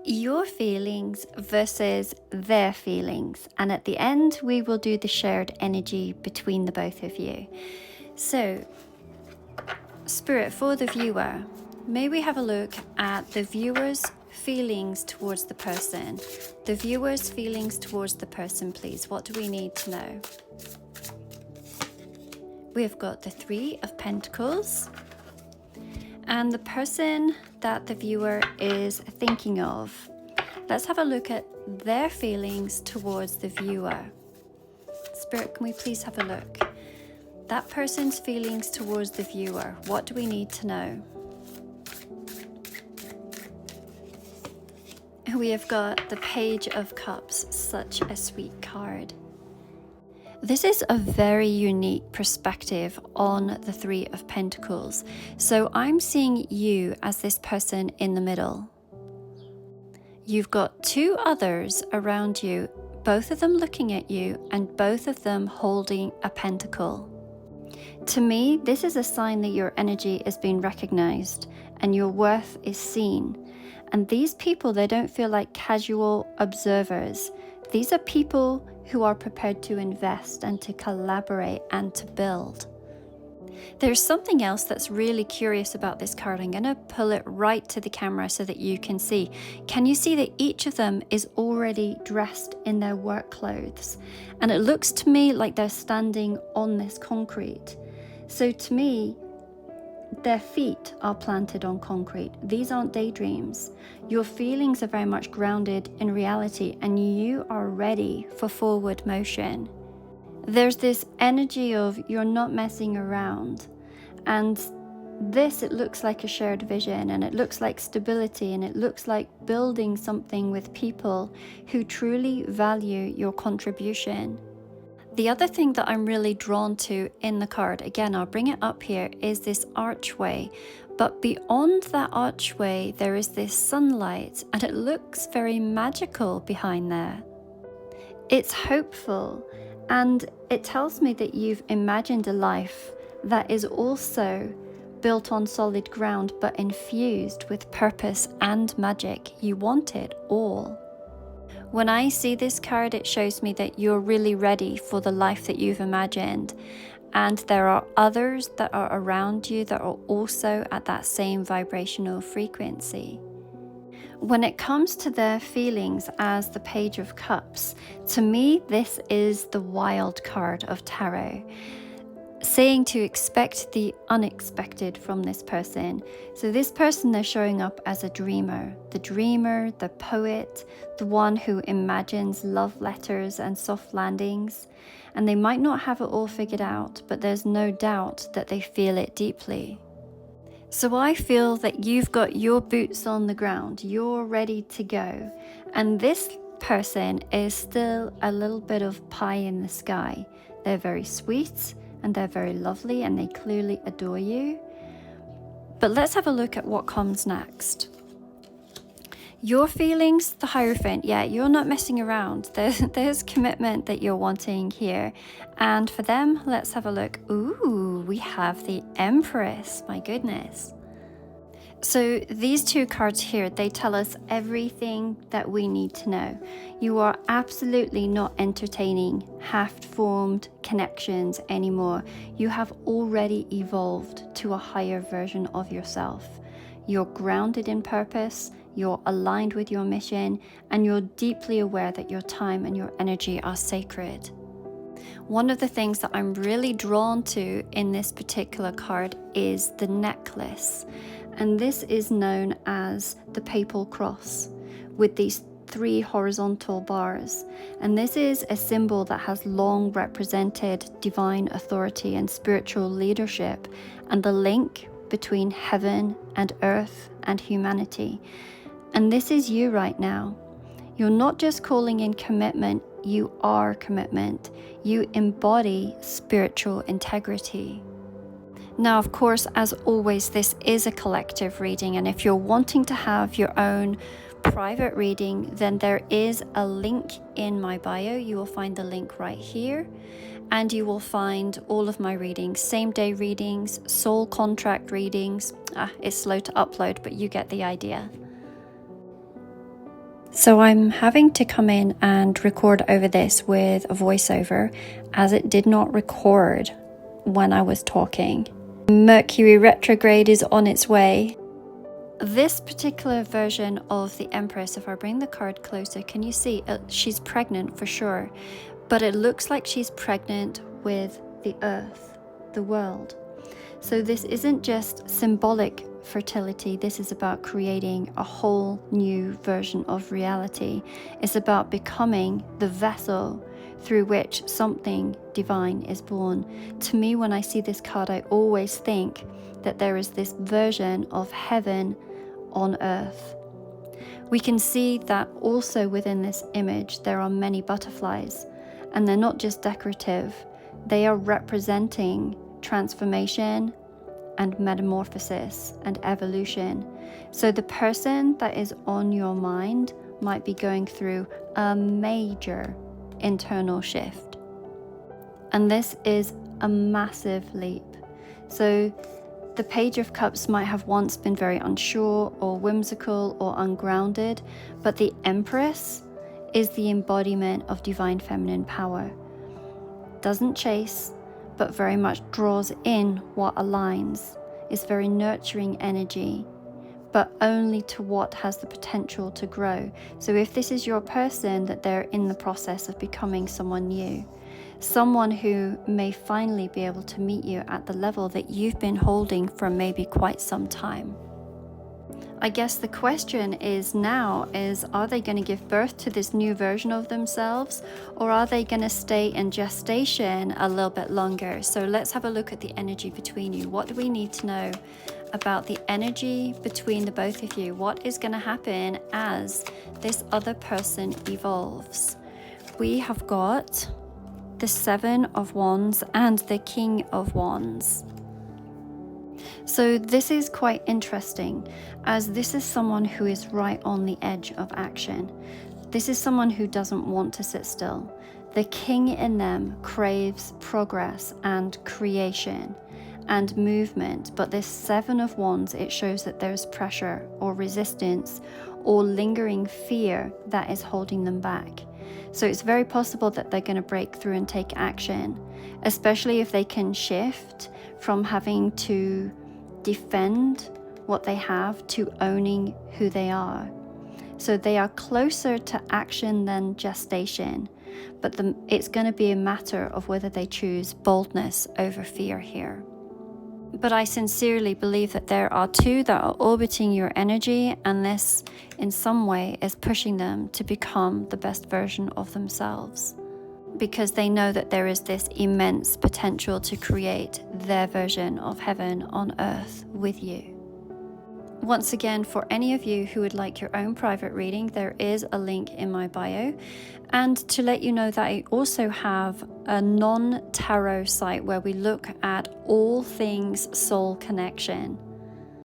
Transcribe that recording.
Your feelings versus their feelings, and at the end we will do the shared energy between the both of you. So, Spirit, for the viewer, may we have a look at the viewer's feelings towards the person? The viewer's feelings towards the person, please. What do we need to know? We've got the Three of Pentacles and the person that the viewer is thinking of. Let's have a look at their feelings towards the viewer. Spirit, can we please have a look? That person's feelings towards the viewer. What do we need to know? We have got the Page of Cups, such a sweet card. This is a very unique perspective on the Three of Pentacles. So I'm seeing you as this person in the middle. You've got two others around you, both of them looking at you and both of them holding a pentacle. To me, this is a sign that your energy is being recognized and your worth is seen. And these people, they don't feel like casual observers. These are people who are prepared to invest and to collaborate and to build. There's something else that's really curious about this card. I'm going to pull it right to the camera so that you can see. Can you see that each of them is already dressed in their work clothes? And it looks to me like they're standing on this concrete. So to me, their feet are planted on concrete. These aren't daydreams. Your feelings are very much grounded in reality and you are ready for forward motion. There's this energy of you're not messing around. And this, it looks like a shared vision and it looks like stability and it looks like building something with people who truly value your contribution. The other thing that I'm really drawn to in the card, again, I'll bring it up here, is this archway. But beyond that archway, there is this sunlight and it looks very magical behind there. It's hopeful and it tells me that you've imagined a life that is also built on solid ground but infused with purpose and magic. You want it all. When I see this card, it shows me that you're really ready for the life that you've imagined. And there are others that are around you that are also at that same vibrational frequency. When it comes to their feelings as the Page of Cups, to me, this is the wild card of tarot, saying to expect the unexpected from this person. So this person, they're showing up as a dreamer, the poet, the one who imagines love letters and soft landings. And they might not have it all figured out, but there's no doubt that they feel it deeply. So I feel that you've got your boots on the ground, you're ready to go. And this person is still a little bit of pie in the sky. They're very sweet and they're very lovely and they clearly adore you. But let's have a look at what comes next. Your feelings, the Hierophant, yeah, you're not messing around. There's commitment that you're wanting here. And for them, let's have a look. Ooh, we have the Empress, my goodness. So these two cards here, they tell us everything that we need to know. You are absolutely not entertaining half-formed connections anymore. You have already evolved to a higher version of yourself. You're grounded in purpose, you're aligned with your mission, and you're deeply aware that your time and your energy are sacred. One of the things that I'm really drawn to in this particular card is the necklace. And this is known as the Papal Cross with these 3 horizontal bars. And this is a symbol that has long represented divine authority and spiritual leadership and the link between heaven and earth and humanity. And this is you right now. You're not just calling in commitment, you are commitment. You embody spiritual integrity. Now, of course, as always, this is a collective reading, and if you're wanting to have your own private reading, then there is a link in my bio. You will find the link right here, and you will find all of my readings, same-day readings, soul contract readings. It's slow to upload, but you get the idea. So I'm having to come in and record over this with a voiceover, as it did not record when I was talking. Mercury retrograde is on its way. This particular version of the Empress, if I bring the card closer, can you see she's pregnant for sure, but it looks like she's pregnant with the earth, the world. So this isn't just symbolic fertility, this is about creating a whole new version of reality. It's about becoming the vessel through which something divine is born. To me, when I see this card, I always think that there is this version of heaven on earth. We can see that also within this image there are many butterflies, and they're not just decorative, they are representing transformation and metamorphosis and evolution. So the person that is on your mind might be going through a major internal shift, and this is a massive leap. So the Page of Cups might have once been very unsure or whimsical or ungrounded, but the Empress is the embodiment of divine feminine power. Doesn't chase, but very much draws in what aligns. It's very nurturing energy, but only to what has the potential to grow. So if this is your person, that they're in the process of becoming someone new, someone who may finally be able to meet you at the level that you've been holding for maybe quite some time. I guess the question is now is, are they going to give birth to this new version of themselves, or are they going to stay in gestation a little bit longer? So let's have a look at the energy between you. What do we need to know about the energy between the both of you? What is going to happen as this other person evolves? We have got the Seven of Wands and the King of Wands. So this is quite interesting, as this is someone who is right on the edge of action. This is someone who doesn't want to sit still. The king in them craves progress and creation and movement, but this Seven of Wands, it shows that there's pressure or resistance or lingering fear that is holding them back. So it's very possible that they're going to break through and take action, especially if they can shift from having to defend what they have to owning who they are. So they are closer to action than gestation, but it's going to be a matter of whether they choose boldness over fear here. But I sincerely believe that there are two that are orbiting your energy, and this in some way is pushing them to become the best version of themselves, because they know that there is this immense potential to create their version of heaven on earth with you. Once again, for any of you who would like your own private reading, there is a link in my bio. And to let you know that I also have a non-tarot site where we look at all things soul connection.